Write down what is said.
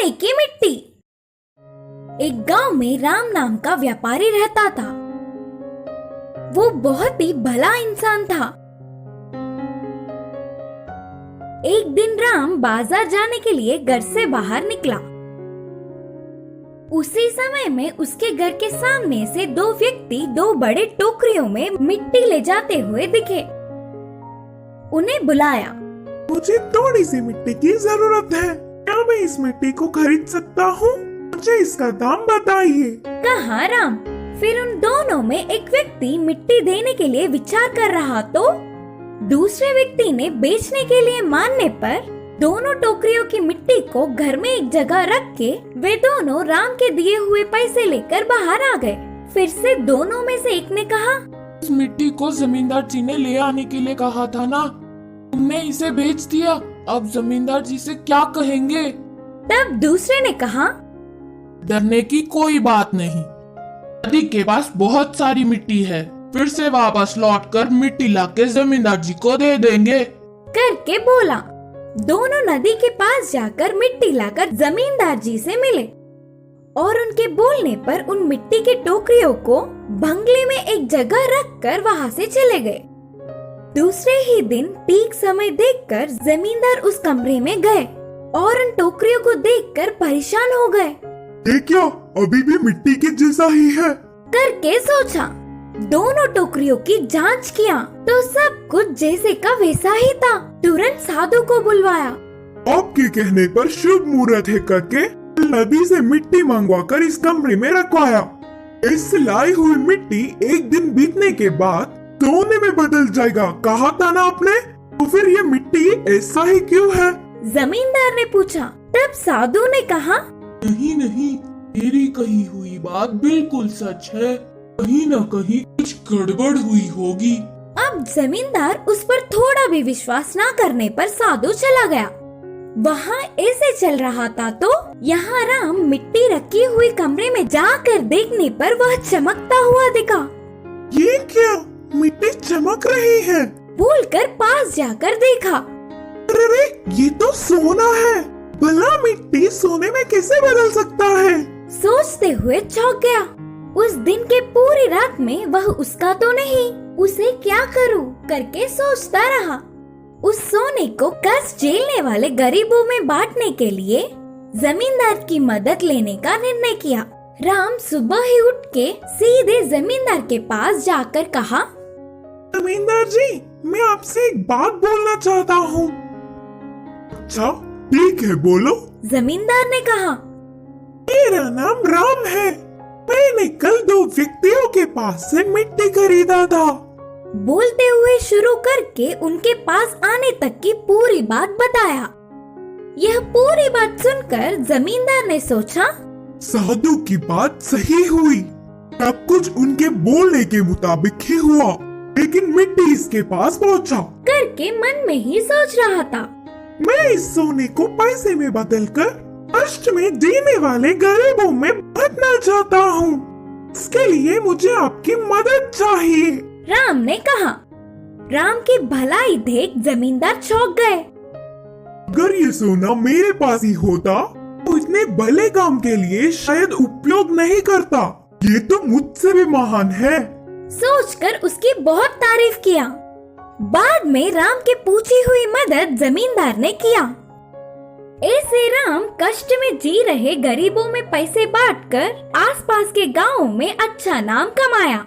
सोने की मिट्टी। एक गांव में राम नाम का व्यापारी रहता था। वो बहुत ही भला इंसान था। एक दिन राम बाजार जाने के लिए घर से बाहर निकला। उसी समय में उसके घर के सामने से दो व्यक्ति दो बड़े टोकरियों में मिट्टी ले जाते हुए दिखे। उन्हें बुलाया। मुझे थोड़ी सी मिट्टी की जरूरत है, क्या मैं इस मिट्टी को खरीद सकता हूँ? मुझे इसका दाम बताइए, कहा राम। फिर उन दोनों में एक व्यक्ति मिट्टी देने के लिए विचार कर रहा तो दूसरे व्यक्ति ने बेचने के लिए मानने पर दोनों टोकरियों की मिट्टी को घर में एक जगह रख के वे दोनों राम के दिए हुए पैसे लेकर बाहर आ गए। फिर से दोनों में से एक ने कहा, इस मिट्टी को जमींदार जी ने ले आने के लिए कहा था ना, तुमने इसे बेच दिया। अब जमींदार जी से क्या कहेंगे? तब दूसरे ने कहा, डरने की कोई बात नहीं, नदी के पास बहुत सारी मिट्टी है, फिर से वापस लौटकर मिट्टी लाके जमींदार जी को दे देंगे करके बोला। दोनों नदी के पास जाकर मिट्टी लाकर जमींदार जी से मिले और उनके बोलने पर उन मिट्टी की टोकरियों को बंगले में एक जगह रखकर वहां से चले गए। दूसरे ही दिन ठीक समय देखकर जमींदार उस कमरे में गए और उन टोकरियों को देखकर परेशान हो गए। ये क्या अभी भी मिट्टी के जैसा ही है करके सोचा। दोनों टोकरियों की जांच किया तो सब कुछ जैसे का वैसा ही था। तुरंत साधु को बुलवाया। आपके कहने पर शुभ मुहूर्त है करके नदी से मिट्टी मंगवाकर इस कमरे में रखवाया। इस लाई हुई मिट्टी एक दिन बीतने के बाद सोने में बदल जाएगा, कहा था ना आपने? तो फिर ये मिट्टी ऐसा ही क्यों है? जमींदार ने पूछा। तब साधु ने कहा, नहीं नहीं, तेरी कही हुई बात बिल्कुल सच है, कहीं न कहीं कुछ गड़बड़ हुई होगी। अब जमींदार उस पर थोड़ा भी विश्वास न करने पर साधु चला गया। वहाँ ऐसे चल रहा था तो यहाँ राम मिट्टी रखी हुई कमरे में जाकर देखने पर वह चमकता हुआ दिखा। ये क्या, मिट्टी चमक रही है? बोलकर पास जाकर देखा। अरे ये तो सोना है, भला मिट्टी सोने में कैसे बदल सकता है? सोचते हुए चौंक गया। उस दिन के पूरी रात में वह उसका तो नहीं, उसे क्या करूं करके सोचता रहा। उस सोने को कष्ट झेलने वाले गरीबों में बांटने के लिए जमींदार की मदद लेने का निर्णय किया। राम सुबह ही उठ के सीधे जमींदार के पास जाकर कहा, जमींदार जी, मैं आपसे एक बात बोलना चाहता हूँ। अच्छा ठीक है, बोलो। जमींदार ने कहा, मेरा नाम राम है, मैंने कल दो व्यक्तियों के पास से मिट्टी खरीदा था। बोलते हुए शुरू करके उनके पास आने तक की पूरी बात बताया। यह पूरी बात सुनकर जमींदार ने सोचा, साधु की बात सही हुई, सब कुछ उनके बोलने के मुताबिक ही हुआ, लेकिन मिट्टी इसके पास पहुंचा करके मन में ही सोच रहा था। मैं इस सोने को पैसे में बदलकर कष्ट में जीने वाले गरीबों में बांटना चाहता हूँ। इसके लिए मुझे आपकी मदद चाहिए, राम ने कहा। राम की भलाई देख जमींदार चौंक गए। अगर ये सोना मेरे पास ही होता तो इतने भले काम के लिए शायद उपयोग नहीं करता। ये तो मुझसे भी महान है। सोचकर उसकी बहुत तारीफ किया। बाद में राम की पूछी हुई मदद जमींदार ने किया। ऐसे राम कष्ट में जी रहे गरीबों में पैसे बांटकर आसपास के गांवों में अच्छा नाम कमाया।